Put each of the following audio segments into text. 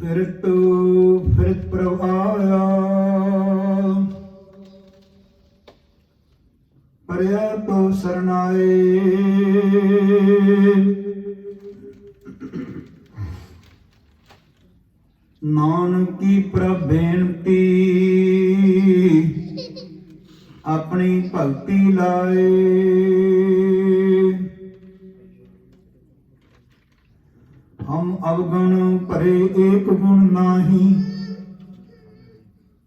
ਫਿਰਤ ਫਿਰਤ ਪ੍ਰਭ ਆਇਆ, ਪਰਿਆ ਤੋ ਸਰਨਾਏ। ਨਾਨਕੀ ਪ੍ਰਭ ਬੇਨਤੀ, ਆਪਣੀ ਭਗਤੀ ਲਾਏ। ਹਮ ਅਵਗੁਣ ਭਰੇ ਏਕ ਗੁਣ ਨਾਹੀ,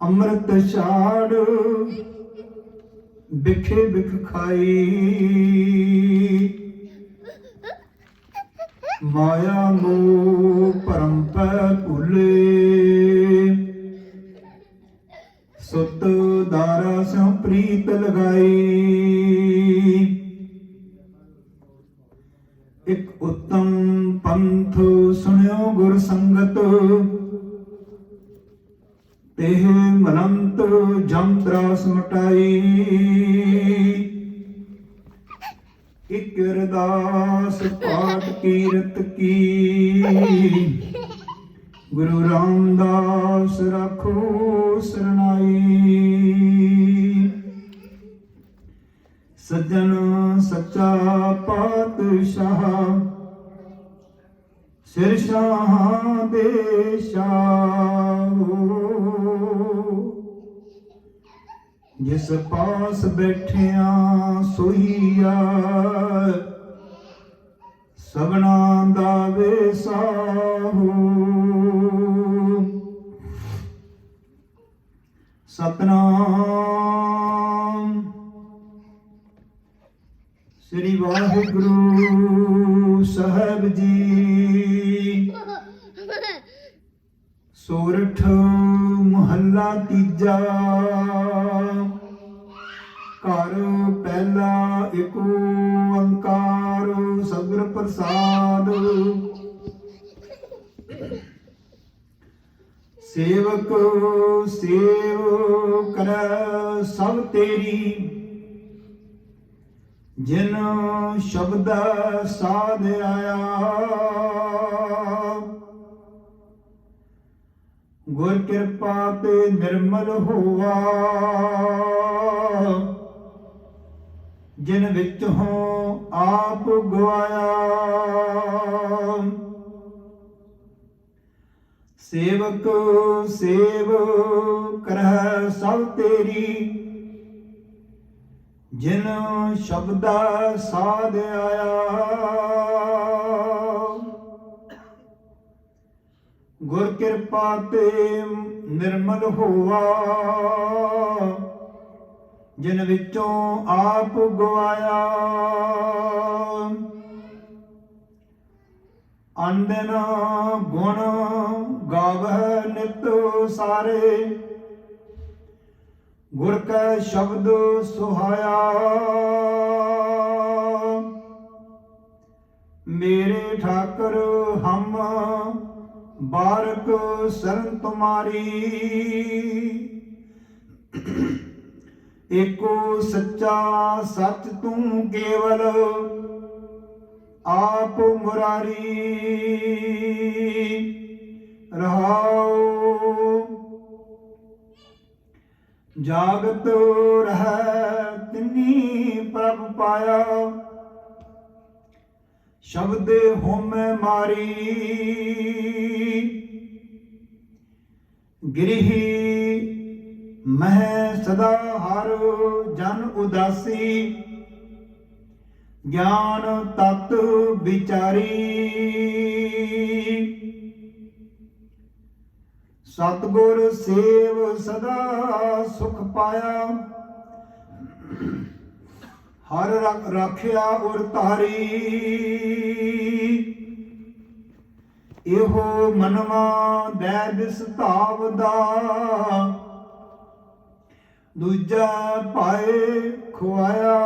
ਅੰਮ੍ਰਿਤ ਛਾੜ ਬਿਖੇ ਬਿਖ ਖਾਈ। ਮਾਇਆ ਮੋਹ ਭਰਮ ਪੈ ਭੁਲੇ, ਸੁਤ ਦਾਰਾ ਸਿਉ ਪ੍ਰੀਤ ਲਗਾਈ। ਇਕ ਉਤਮ ਪੰਥ ਸੁਣਿਓ ਗੁਰ ਸੰਗਤ, ਤੇਹ ਮਨੰਤ ਜਮ ਤਰਾਸ ਮਟਾਈ। ਇਕ ਅਰਦਾਸ ਪਾਠ ਕੀਰਤ ਕੀ, ਗੁਰੂ ਰਾਮਦਾਸ ਰਾਖੋ ਸਰਨਾਈ। ਸੱਜਣ ਸੱਚਾ ਪਾਤਸ਼ਾਹ, ਸਿਰ ਸ਼ਾਹਾਂ ਦੇ ਸ਼ਾਹ। ਜਿਸ ਪਾਸ ਬੈਠਿਆਂ ਸੋਈਆ, ਸਭਨਾ ਦਾ ਵੇਸਾਹੋ। ਸਤਨਾਮ ਸ੍ਰੀ ਵਾਹਿਗੁਰੂ ਸਾਹਿਬ ਜੀ। ਸੋਰਠ ਮਹੱਲਾ ਤੀਜਾ। ਘਰ ਪਹਿਲਾ ਏਕ ਓੰਕਾਰ, ਸਤਿਗੁਰ ਪ੍ਰਸਾਦ। ਸੇਵਕ ਸੇਵ ਕਰੈ ਸਭ ਤੇਰੀ, ਜਿਨ ਸ਼ਬਦ ਸਾਧ ਆਇਆ। ਗੁਰ ਕਿਰਪਾ ਤੇ ਨਿਰਮਲ ਹੋਵਾ, ਜਿਨ ਵਿੱਚ ਹੋ ਆਪ ਗਵਾਇਆ। ਸੇਵਕ ਸੇਵ ਕਰਹਿ ਸਭ ਤੇਰੀ, ਜਿਨ ਸ਼ਬਦ ਸਾਧ ਆਇਆ। ਗੁਰ ਕਿਰਪਾ ਤੇ ਨਿਰਮਲ ਹੋਵਾ, ਜਿਨ ਵਿੱਚੋਂ ਆਪ ਗਵਾਇਆ। ਅੰਦਨ ਗੁਣ ਗਾਵਹਿ ਨਿਤ ਸਾਰੇ, ਗੁਰ ਕੈ ਸ਼ਬਦ ਸੁਹਾਇਆ। ਮੇਰੇ ਠਾਕਰ ਹਮ ਬਾਰਕ ਸਰਨ ਤੁਮਾਰੀ, ਏਕੋ ਸੱਚਾ ਸੱਚ ਤੂੰ ਕੇਵਲ, ਆਪ ਮੁਰਾਰੀ। ਰਹਾਉ ਜਾਗਤ ਰਹਿ ਤਿਨੀ ਪ੍ਰਭ ਪਾਇਆ, ਸ਼ਬਦੇ ਹੋਮੈ ਮਾਰੀ। ਗਿਰਹੀ ਮਹਿ ਸਦਾ ਹਰ ਜਨ ਉਦਾਸੀ, ਗਿਆਨ ਤਤ ਵਿਚਾਰੀ। ਸਤਿਗੁਰ ਸੇਵ ਸਦਾ ਸੁਖ ਪਾਇਆ, ਹਰ ਰਾਖਿਆ ਉਰ ਤਾਰੀ। ਇਹੋ ਮਨਵਾ ਦੈ ਦਿਸ ਧਾਵਦਾ, ਦੂਜਾ ਪਾਏ ਖੁਆਇਆ।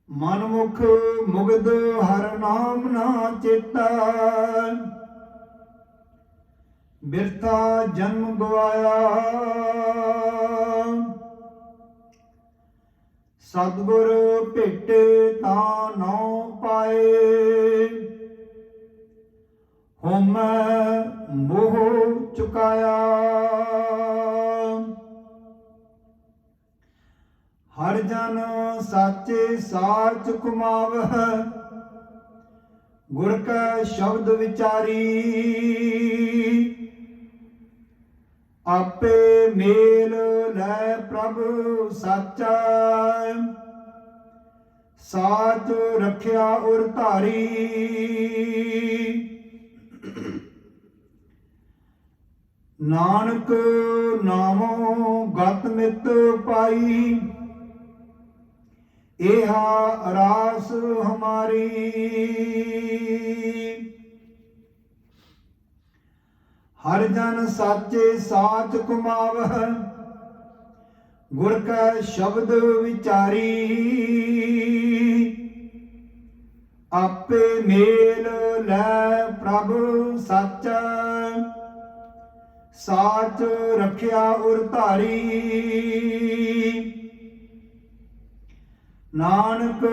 ਮਨਮੁਖ ਮੁਗਧ ਹਰ ਨਾਮ ਨਾ ਚੇਤਾ, ਬਿਰਥਾ ਜਨਮ ਗਵਾਇਆ। ਸਤਿਗੁਰ ਭੇਟੇ ਤਾਂ ਨੌ ਪਾ ਪਾਏ। ਹੋਮੈ ਮੋਹ ਚੁਕਾਇਆ। ਹਰ ਜਨ ਸਾਚੇ ਸਾਚ ਕੁਮਾਵਹਿ। ਗੁਰ ਕੈ ਸ਼ਬਦ ਵਿਚਾਰੀ। ਆਪੇ ਮੇਲ ਲੈ ਪ੍ਰਭ ਸਾਚਾ। ਸਾਚ ਰੱਖਿਆ ਉਰ ਧਾਰੀ। ਨਾਨਕ ਨਾਮੋ ਗਤ ਮਿਤ ਪਾਈ। ਇਹਾ ਰਾਸ ਹਮਾਰੀ। ਹਰ ਜਨ ਸਾਚੇ ਸਾਚ ਕੁਮਾਵਹਿ। ਗੁਰ ਕੈ ਸ਼ਬਦ ਵਿਚਾਰੀ। ਆਪੇ ਮੇਲ ਲੈ ਪ੍ਰਭ ਸਾਚਾ। ਸਾਚ ਰੱਖਿਆ ਉਰ ਧਾਰੀ। ਨਾਨਕ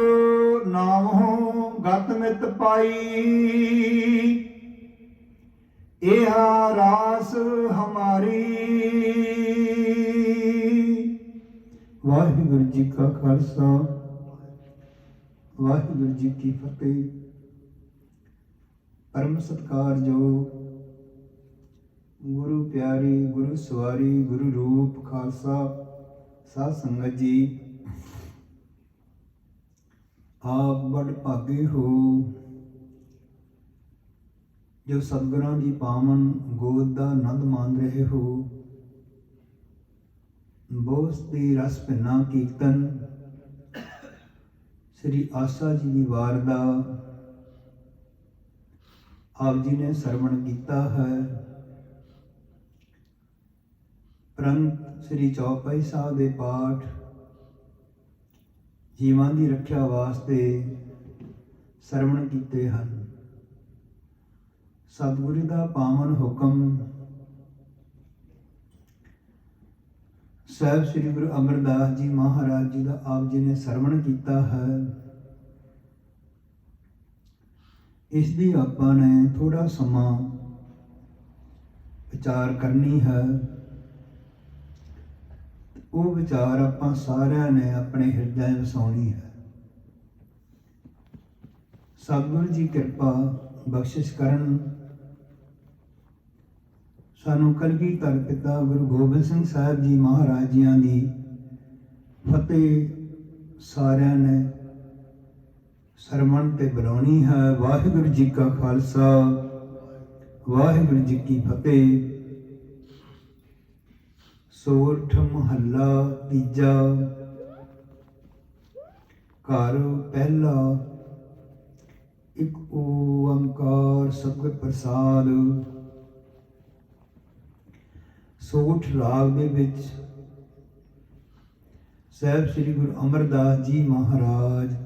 ਨਾਮਹੁ ਗਤ ਮਿਤ ਪਾਈ। ਇਹਾ ਰਾਸ ਹਮਾਰੀ। ਵਾਹਿਗੁਰੂ ਜੀ ਕਾ ਖਾਲਸਾ, ਵਾਹਿਗੁਰੂ ਜੀ ਕੀ ਫਤਿਹ। ਪਰਮ ਸਤਿਕਾਰਯੋਗ ਗੁਰੂ ਪਿਆਰੀ, ਗੁਰੂ ਸਵਾਰੀ, ਗੁਰੂ ਰੂਪ ਖਾਲਸਾ ਸਾਧ ਸੰਗਤ ਜੀ, ਆਪ ਬੜ ਭਾਗੇ ਹੋ ਜੋ ਸਤਿਗੁਰਾਂ ਦੀ ਪਾਵਨ ਗੋਦ ਦਾ ਆਨੰਦ ਮਾਣ ਰਹੇ ਹੋ। ਬੋਸ ਦੀ ਰਸ ਭਿੰਨਾ ਕੀਰਤਨ ਸ੍ਰੀ ਆਸਾ ਜੀ ਦੀ ਵਾਰ ਦਾ ਆਪ ਜੀ ਨੇ ਸਰਵਣ ਕੀਤਾ ਹੈ। ਪ੍ਰੰਤ ਸ੍ਰੀ ਚੌਪਈ ਸਾਹਿਬ ਦੇ ਪਾਠ ਜੀਵਾਂ ਦੀ ਰੱਖਿਆ ਵਾਸਤੇ ਸਰਵਣ ਕੀਤੇ ਹਨ। ਸਤਿਗੁਰੂ ਦਾ ਪਾਵਨ ਹੁਕਮ ਸਾਹਿਬ ਸ੍ਰੀ ਗੁਰੂ ਅਮਰਦਾਸ ਜੀ ਮਹਾਰਾਜ ਜੀ ਦਾ ਆਪ ਜੀ ਨੇ ਸਰਵਣ ਕੀਤਾ ਹੈ। ਇਸ ਦੀ ਆਪਾਂ ਨੇ ਥੋੜਾ ਸਮਾਂ ਵਿਚਾਰ ਕਰਨੀ ਹੈ। ਉਹ ਵਿਚਾਰ ਆਪਾਂ ਸਾਰਿਆਂ ਨੇ ਆਪਣੇ ਹਿਰਦੇ ਵਿੱਚ ਵਸਾਉਣੀ ਹੈ। ਸਤਿਗੁਰੂ ਜੀ ਕਿਰਪਾ ਬਖਸ਼ਿਸ਼ ਕਰਨ। ਸਾਨੂੰ ਕਲਗੀਧਰ ਪਿਤਾ ਗੁਰੂ ਗੋਬਿੰਦ ਸਿੰਘ ਸਾਹਿਬ ਜੀ ਮਹਾਰਾਜ ਜੀਆਂ ਦੀ ਫਤਿਹ ਸਾਰਿਆਂ ਨੇ ਸਰਵਣ ਤੇ ਬੁਲਾਉਣੀ ਹੈ। ਵਾਹਿਗੁਰੂ ਜੀ ਕਾ ਖਾਲਸਾ, ਵਾਹਿਗੁਰੂ ਜੀ ਕੀ ਫਤਿਹ। ਸੋਰਠ ਮਹੱਲਾ ਤੀਜਾ। ਘਰ ਪਹਿਲਾ। ਇੱਕ ਓੰਕਾਰ ਸਤਿਗੁਰ ਪ੍ਰਸਾਦ। ਸੋਠ ਰਾਗ ਦੇ ਵਿੱਚ ਸਾਹਿਬ ਸ੍ਰੀ ਗੁਰੂ ਅਮਰਦਾਸ ਜੀ ਮਹਾਰਾਜ,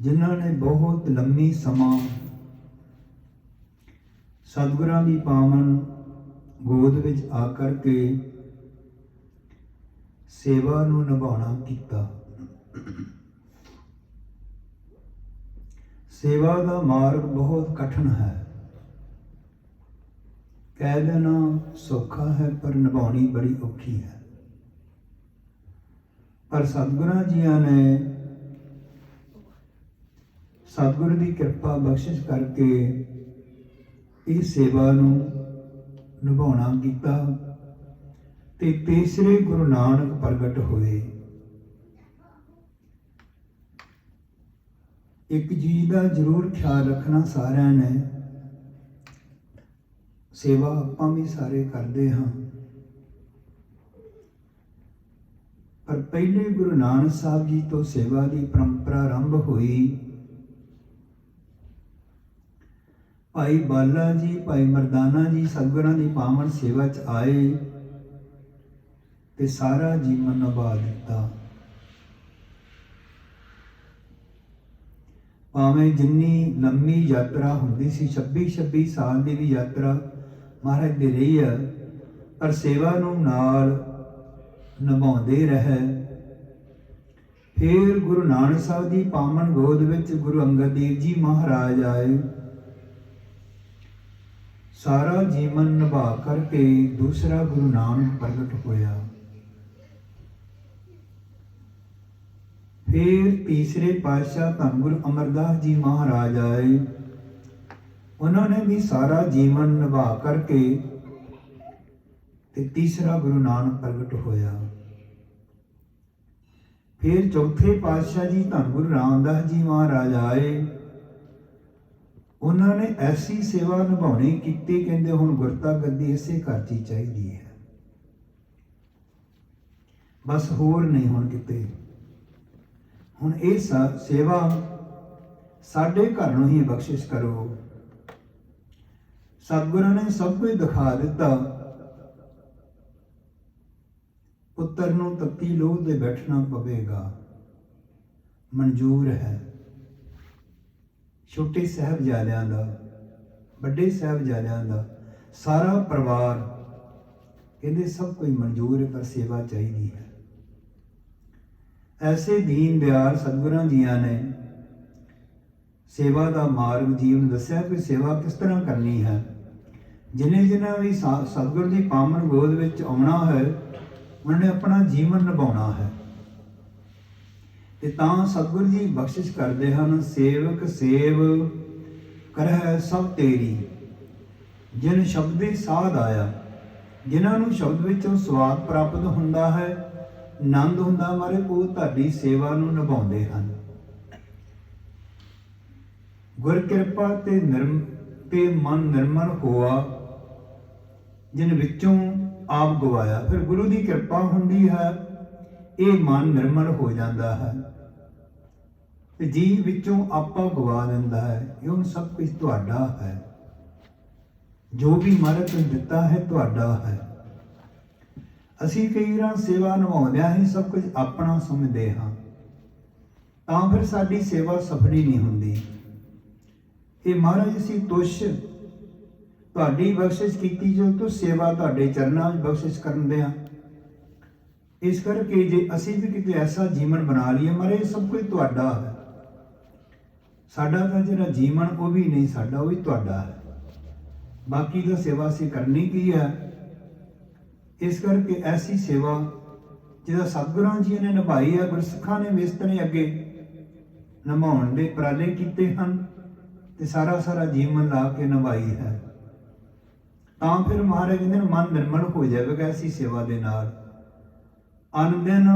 ਜਿਨ੍ਹਾਂ ਨੇ ਬਹੁਤ ਲੰਮੀ ਸਮਾਂ ਸਤਿਗੁਰਾਂ ਦੀ ਪਾਵਨ ਗੋਦ ਵਿੱਚ ਆ ਕਰਕੇ ਸੇਵਾ ਨੂੰ ਨਿਭਾਉਣਾ ਕੀਤਾ। ਸੇਵਾ ਦਾ ਮਾਰਗ ਬਹੁਤ ਕਠਿਨ ਹੈ। ਕਹਿ ਦੇਣਾ ਸੌਖਾ ਹੈ ਪਰ ਨਿਭਾਉਣੀ ਬੜੀ ਔਖੀ ਹੈ। ਪਰ ਸਤਿਗੁਰਾਂ ਜੀਆਂ ਨੇ ਸਤਿਗੁਰੂ ਦੀ ਕਿਰਪਾ ਬਖਸ਼ਿਸ਼ ਕਰਕੇ ਇਹ ਸੇਵਾ ਨੂੰ ਨਿਭਾਉਣਾ ਕੀਤਾ ਤੇ ਤੀਸਰੇ ਗੁਰੂ ਨਾਨਕ ਪ੍ਰਗਟ ਹੋਏ। ਇੱਕ ਚੀਜ਼ ਦਾ ਜ਼ਰੂਰ ਖਿਆਲ ਰੱਖਣਾ ਸਾਰਿਆਂ ਨੇ, ਸੇਵਾ ਆਪਾਂ ਵੀ ਸਾਰੇ ਕਰਦੇ ਹਾਂ, ਪਰ ਪਹਿਲੇ ਗੁਰੂ ਨਾਨਕ ਸਾਹਿਬ ਜੀ ਤੋਂ ਸੇਵਾ ਦੀ ਪਰੰਪਰਾ ਆਰੰਭ ਹੋਈ। ਭਾਈ ਬਾਲਾ ਜੀ, ਭਾਈ ਮਰਦਾਨਾ ਜੀ ਸਤਿਗੁਰਾਂ ਦੀ ਪਾਵਨ ਸੇਵਾ 'ਚ ਆਏ ਤੇ ਸਾਰਾ ਜੀਵਨ ਨਿਭਾ ਦਿੱਤਾ। ਭਾਵੇਂ ਜਿੰਨੀ ਲੰਮੀ ਯਾਤਰਾ ਹੁੰਦੀ ਸੀ, 26 ਸਾਲ ਦੀ ਵੀ ਯਾਤਰਾ ਮਹਾਰਾਜ ਦੀ ਰਹੀ ਹੈ, ਪਰ ਸੇਵਾ ਨੂੰ ਨਾਲ ਨਿਭਾਉਂਦੇ ਰਹੇ ਫਿਰ ਗੁਰੂ ਨਾਨਕ ਸਾਹਿਬ ਦੀ ਪਾਵਨ ਗੋਦ ਵਿੱਚ ਗੁਰੂ ਅੰਗਦ ਦੇਵ ਜੀ ਮਹਾਰਾਜ ਆਏ। ਸਾਰਾ ਜੀਵਨ ਨਿਭਾ ਕਰਕੇ ਦੂਸਰਾ ਗੁਰੂ ਨਾਨਕ ਪ੍ਰਗਟ ਹੋਇਆ। ਫਿਰ ਤੀਸਰੇ ਪਾਤਸ਼ਾਹ ਧੰਨ ਗੁਰੂ ਅਮਰਦਾਸ ਜੀ ਮਹਾਰਾਜ ਆਏ। ਉਹਨਾਂ ਨੇ ਵੀ ਸਾਰਾ ਜੀਵਨ ਨਿਭਾ ਕਰਕੇ ਤੇ ਤੀਸਰਾ ਗੁਰੂ ਨਾਨਕ ਪ੍ਰਗਟ ਹੋਇਆ। ਫਿਰ ਚੌਥੇ ਪਾਤਸ਼ਾਹ ਜੀ ਧੰਨ ਗੁਰੂ ਰਾਮਦਾਸ ਜੀ ਮਹਾਰਾਜ ਆਏ। ਉਹਨਾਂ ਨੇ ਐਸੀ ਸੇਵਾ ਨਿਭਾਉਣੀ ਕੀਤੀ, ਕਹਿੰਦੇ ਹੁਣ ਗੁਰਤਾ ਗੱਦੀ ਇਸੇ ਘਰ 'ਚ ਹੀ ਚਾਹੀਦੀ ਹੈ, ਬਸ ਹੋਰ ਨਹੀਂ ਹੁਣ ਕਿਤੇ। ਹੁਣ ਇਹ ਸੇਵਾ ਸਾਡੇ ਘਰ ਨੂੰ ਹੀ ਬਖਸ਼ਿਸ਼ ਕਰੋ। ਸਤਿਗੁਰਾਂ ਨੇ ਸਭ ਕੁਝ ਦਿਖਾ ਦਿੱਤਾ। ਪੁੱਤਰ ਨੂੰ ਤੱਤੀ ਲੋਹ ਦੇ ਬੈਠਣਾ ਪਵੇਗਾ, ਮਨਜ਼ੂਰ ਹੈ। ਛੋਟੇ ਸਾਹਿਬਜ਼ਾਦਿਆਂ ਦਾ, ਵੱਡੇ ਸਾਹਿਬਜ਼ਾਦਿਆਂ ਦਾ, ਸਾਰਾ ਪਰਿਵਾਰ ਕਹਿੰਦੇ ਸਭ ਕੁਝ ਮਨਜ਼ੂਰ ਹੈ, ਪਰ ਸੇਵਾ ਚਾਹੀਦੀ ਹੈ। ਐਸੇ ਦੀਨ ਦਿਆਲ ਸਤਿਗੁਰਾਂ ਜੀਆਂ ਨੇ ਸੇਵਾ ਦਾ ਮਾਰਗ ਜੀਵਨ ਦੱਸਿਆ ਕਿ ਸੇਵਾ ਕਿਸ ਤਰ੍ਹਾਂ ਕਰਨੀ ਹੈ। ਜਿਨ੍ਹਾਂ ਵੀ ਸਤਿਗੁਰ ਦੀ ਪਾਵਨ ਗੋਦ ਵਿੱਚ ਆਉਣਾ ਹੈ, ਉਹਨਾਂ ਨੇ ਆਪਣਾ ਜੀਵਨ ਨਿਭਾਉਣਾ ਹੈ। ਤੇ ਤਾਂ ਸਤਿਗੁਰ ਜੀ ਬਖਸ਼ਿਸ਼ ਕਰਦੇ ਹਨ, ਸੇਵਕ ਸੇਵ ਕਰਹਿ ਸਭ ਤੇਰੀ, ਜਿਨ ਸ਼ਬਦੇ ਸਾਧ ਆਇਆ। ਜਿਨ੍ਹਾਂ ਨੂੰ ਸ਼ਬਦ ਵਿੱਚੋਂ ਸਵਾਦ ਪ੍ਰਾਪਤ ਹੁੰਦਾ ਹੈ, ਆਨੰਦ ਹੁੰਦਾ ਮਾਰੇ, ਉਹ ਤੁਹਾਡੀ ਸੇਵਾ ਨੂੰ ਨਿਭਾਉਂਦੇ ਹਨ। ਗੁਰ ਕਿਰਪਾ ਤੇ ਮਨ ਨਿਰਮਲ ਹੋਆ, ਜਿਨ ਵਿੱਚੋਂ ਆਪ ਗਵਾਇਆ। ਫਿਰ ਗੁਰੂ ਦੀ ਕਿਰਪਾ ਹੁੰਦੀ ਹੈ, ਇਹ ਮਨ ਨਿਰਮਲ ਹੋ ਜਾਂਦਾ ਹੈ ਤੇ ਜੀ ਵਿੱਚੋਂ ਆਪਾ ਗਵਾ ਦਿੰਦਾ ਹੈ। ਇਹ ਹੁਣ ਸਭ ਕੁਝ ਤੁਹਾਡਾ ਹੈ, ਜੋ ਵੀ ਮਹਾਰਾਜ ਨੇ ਦਿੱਤਾ ਹੈ ਤੁਹਾਡਾ ਹੈ। ਅਸੀਂ ਕਈ ਵਾਰ ਸੇਵਾ ਨਿਭਾਉਂਦਿਆਂ ਹੀ ਸਭ ਕੁਝ ਆਪਣਾ ਸਮਝਦੇ ਹਾਂ, ਤਾਂ ਫਿਰ ਸਾਡੀ ਸੇਵਾ ਸਫਲੀ ਨਹੀਂ ਹੁੰਦੀ। ਇਹ ਮਹਾਰਾਜ ਅਸੀਂ ਤੁਛ ਤੁਹਾਡੀ ਬਖਸ਼ਿਸ਼ ਕੀਤੀ, ਜੋ ਤੁਸ ਸੇਵਾ ਤੁਹਾਡੇ ਚਰਨਾਂ ਵਿੱਚ ਬਖਸ਼ਿਸ਼ ਕਰਨ ਦਿਆਂ। ਇਸ ਕਰਕੇ ਜੇ ਅਸੀਂ ਵੀ ਕਿਤੇ ਐਸਾ ਜੀਵਨ ਬਣਾ ਲਈਏ, ਮਹਾਰਾਜ ਸਭ ਕੁਝ ਤੁਹਾਡਾ ਹੈ। ਸਾਡਾ ਤਾਂ ਜਿਹੜਾ ਜੀਵਨ ਉਹ ਵੀ ਨਹੀਂ ਸਾਡਾ, ਉਹ ਵੀ ਤੁਹਾਡਾ ਹੈ। ਬਾਕੀ ਦਾ ਸੇਵਾ ਅਸੀਂ ਕਰਨੀ ਕੀ ਹੈ। ਇਸ ਕਰਕੇ ਐਸੀ ਸੇਵਾ ਜਿਹਦਾ ਸਤਿਗੁਰਾਂ ਜੀ ਨੇ ਨਿਭਾਈ ਹੈ, ਗੁਰਸਿੱਖਾਂ ਨੇ ਵਿਸਤਰੇ ਅੱਗੇ ਨਿਭਾਉਣ ਦੇ ਉਪਰਾਲੇ ਕੀਤੇ ਹਨ ਤੇ ਸਾਰਾ ਜੀਵਨ ਲਾ ਕੇ ਨਿਭਾਈ ਹੈ। ਤਾਂ ਫਿਰ ਮਹਾਰਾਜ ਕਹਿੰਦੇ ਮਨ ਨਿਰਮਲ ਹੋ ਜਾਵੇਗਾ ਐਸੀ ਸੇਵਾ ਦੇ ਨਾਲ। ਅਨਦਿਨ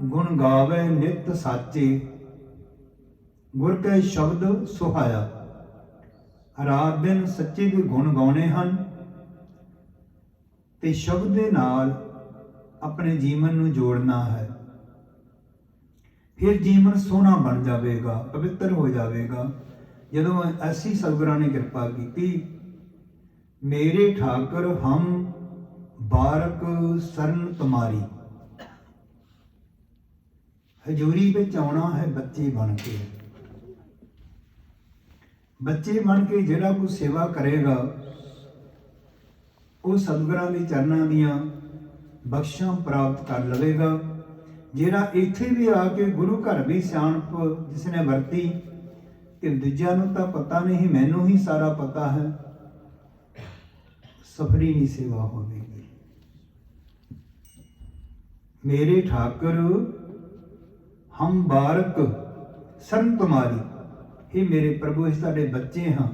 ਗੁਣ ਗਾਵੇ ਨਿਤ ਸਾਚੇ, ਗੁਰ ਕੈ ਸ਼ਬਦ ਸੁਹਾਇਆ। ਰਾਤ ਦਿਨ ਸੱਚੇ ਦੇ ਗੁਣ ਗਾਉਣੇ ਹਨ ਤੇ ਸ਼ਬਦ ਦੇ ਨਾਲ ਆਪਣੇ ਜੀਵਨ ਨੂੰ ਜੋੜਨਾ ਹੈ। ਫਿਰ ਜੀਵਨ ਸੋਹਣਾ ਬਣ ਜਾਵੇਗਾ, ਪਵਿੱਤਰ ਹੋ ਜਾਵੇਗਾ। ਜਦੋਂ ਐਸੀ ਸਤਿਗੁਰਾਂ ਨੇ ਕਿਰਪਾ ਕੀਤੀ, ਮੇਰੇ ਠਾਕਰ ਹਮ ਬਾਰਕ ਸਰਨ ਤੁਮਾਰੀ। ਹਜ਼ੂਰੀ ਵਿੱਚ ਆਉਣਾ ਹੈ ਬੱਚੇ ਬਣ ਕੇ। ਬੱਚੇ ਬਣ ਕੇ ਜਿਹੜਾ ਕੋਈ ਸੇਵਾ ਕਰੇਗਾ, ਉਹ ਸਤਿਗੁਰਾਂ ਦੇ ਚਰਨਾਂ ਦੀਆਂ ਬਖਸ਼ਾਂ ਪ੍ਰਾਪਤ ਕਰ ਲਵੇਗਾ। ਜਿਹੜਾ ਇੱਥੇ ਵੀ ਆ ਕੇ ਗੁਰੂ ਘਰ ਵੀ ਸਿਆਣਪ ਜਿਸ ਨੇ ਵਰਤੀ ਕਿ ਦੂਜਿਆਂ ਨੂੰ ਤਾਂ ਪਤਾ ਨਹੀਂ, ਮੈਨੂੰ ਹੀ ਸਾਰਾ ਪਤਾ ਹੈ, ਸਫਲੀ ਨਹੀਂ ਸੇਵਾ ਹੋਵੇਗੀ। ਮੇਰੇ ਠਾਕੁਰ ਹਮ ਬਾਰਕ ਸਰਨ ਤੁਮਾਰੀ। ਇਹ ਮੇਰੇ ਪ੍ਰਭੂ, ਅਸੀਂ ਤੁਹਾਡੇ ਬੱਚੇ ਹਾਂ।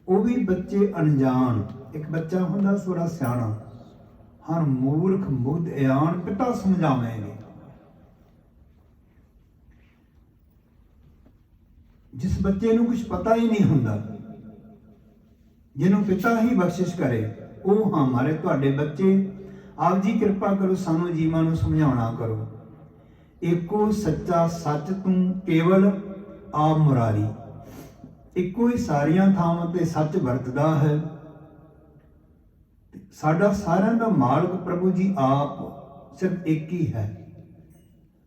ਉਹ ਵੀ ਬੱਚੇ ਅਣਜਾਣ। ਇੱਕ ਬੱਚਾ ਹੁੰਦਾ ਥੋੜਾ ਸਿਆਣਾ, ਹਰ ਮੂਰਖ ਮੁੱਧ ਇਆਨ ਪਿਤਾ ਸਮਝਾਵੇਂਗੇ। ਜਿਸ ਬੱਚੇ ਨੂੰ ਕੁਝ ਪਤਾ ਹੀ ਨਹੀਂ ਹੁੰਦਾ, ਜਿਹਨੂੰ ਪਿਤਾ ਹੀ ਬਖਸ਼ਿਸ਼ ਕਰੇ, ਉਹ ਹਮਾਰੇ ਤੁਹਾਡੇ ਬੱਚੇ। ਆਪ ਜੀ ਕਿਰਪਾ ਕਰੋ, ਸਾਨੂੰ ਜੀਵਾਂ ਨੂੰ ਸਮਝਾਉਣਾ ਕਰੋ। ਏਕੋ ਸੱਚਾ ਸੱਚ ਤੂੰ ਕੇਵਲ ਆਪ ਮੁਰਾਰੀ। ਇੱਕੋ ਹੀ ਸਾਰੀਆਂ ਥਾਵਾਂ ਤੇ ਸੱਚ ਵਰਤਦਾ ਹੈ। ਸਾਡਾ ਸਾਰਿਆਂ ਦਾ ਮਾਲਕ ਪ੍ਰਭੂ ਜੀ ਆਪ ਸਿਰਫ ਇੱਕ ਹੀ ਹੈ।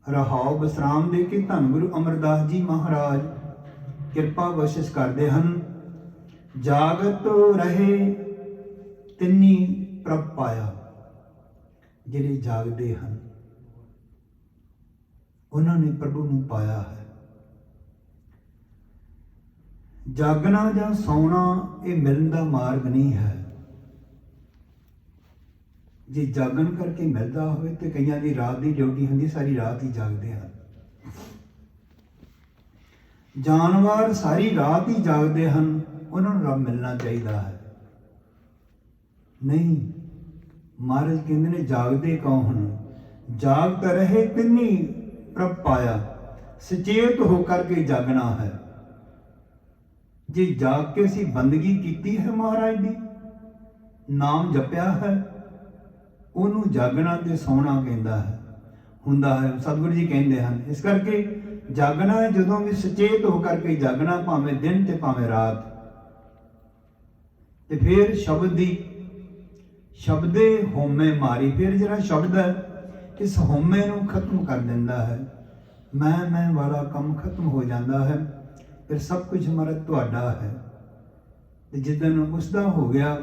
ਰਹਾਉ ਵਿਸਰਾਮ ਦੇ ਕੇ ਧੰਨ ਗੁਰੂ ਅਮਰਦਾਸ ਜੀ ਮਹਾਰਾਜ ਕਿਰਪਾ ਬਖਸ਼ਿਸ਼ ਕਰਦੇ ਹਨ। ਜਾਗਤ ਰਹੇ ਤਿੰਨੀ ਪ੍ਰਭ ਪਾਇਆ। ਜਿਹੜੇ ਜਾਗਦੇ ਹਨ, ਉਹਨਾਂ ਨੇ ਪ੍ਰਭੂ ਨੂੰ ਪਾਇਆ ਹੈ। ਜਾਗਣਾ ਜਾਂ ਸੌਣਾ ਇਹ ਮਿਲਣ ਦਾ ਮਾਰਗ ਨਹੀਂ ਹੈ। ਜੇ ਜਾਗਣ ਕਰਕੇ ਮਿਲਦਾ ਹੋਵੇ ਤੇ ਕਈਆਂ ਦੀ ਰਾਤ ਦੀ ਡਿਊਟੀ ਹੁੰਦੀ, ਸਾਰੀ ਰਾਤ ਹੀ ਜਾਗਦੇ ਹਨ। ਜਾਨਵਰ ਸਾਰੀ ਰਾਤ ਹੀ ਜਾਗਦੇ ਹਨ, ਉਹਨਾਂ ਨੂੰ ਰੱਬ ਮਿਲਣਾ ਚਾਹੀਦਾ ਹੈ। ਨਹੀਂ, ਮਹਾਰਾਜ ਕਹਿੰਦੇ ਨੇ ਜਾਗਦੇ ਕੌਣ? ਜਾਗਤ ਰਹੇ ਤਿੰਨੀ ਪ੍ਰਭ ਪਾਇਆ, ਸੁਚੇਤ ਹੋ ਕਰਕੇ ਜਾਗਣਾ ਹੈ। ਜੇ ਜਾਗ ਕੇ ਅਸੀਂ ਬੰਦਗੀ ਕੀਤੀ ਹੈ ਮਹਾਰਾਜ ਦੀ, ਨਾਮ ਜਪਿਆ ਹੈ, ਉਹਨੂੰ ਜਾਗਣਾ ਤੇ ਸੌਣਾ ਕਹਿੰਦਾ ਹੈ, ਹੁੰਦਾ ਹੈ। ਸਤਿਗੁਰੂ ਜੀ ਕਹਿੰਦੇ ਹਨ ਇਸ ਕਰਕੇ ਜਾਗਣਾ ਹੈ ਜਦੋਂ ਵੀ ਸੁਚੇਤ ਹੋ ਕਰਕੇ ਜਾਗਣਾ, ਭਾਵੇਂ ਦਿਨ ਤੇ ਭਾਵੇਂ ਰਾਤ। ਤੇ ਫਿਰ ਸ਼ਬਦੇ ਹੋਮੇ ਮਾਰੀ, ਫਿਰ ਜਿਹੜਾ ਸ਼ਬਦ ਹੈ ਇਸ ਹੋਮੇ ਨੂੰ ਖਤਮ ਕਰ ਦਿੰਦਾ ਹੈ। ਮੈਂ ਵਾਲਾ ਕੰਮ ਖਤਮ ਹੋ ਜਾਂਦਾ ਹੈ। ਫਿਰ ਸਭ ਕੁਝ ਹਮਾਰਾ ਤੁਹਾਡਾ ਹੈ। ਤੇ ਜਿੱਦਣ ਉਸਦਾ ਹੋ ਗਿਆ,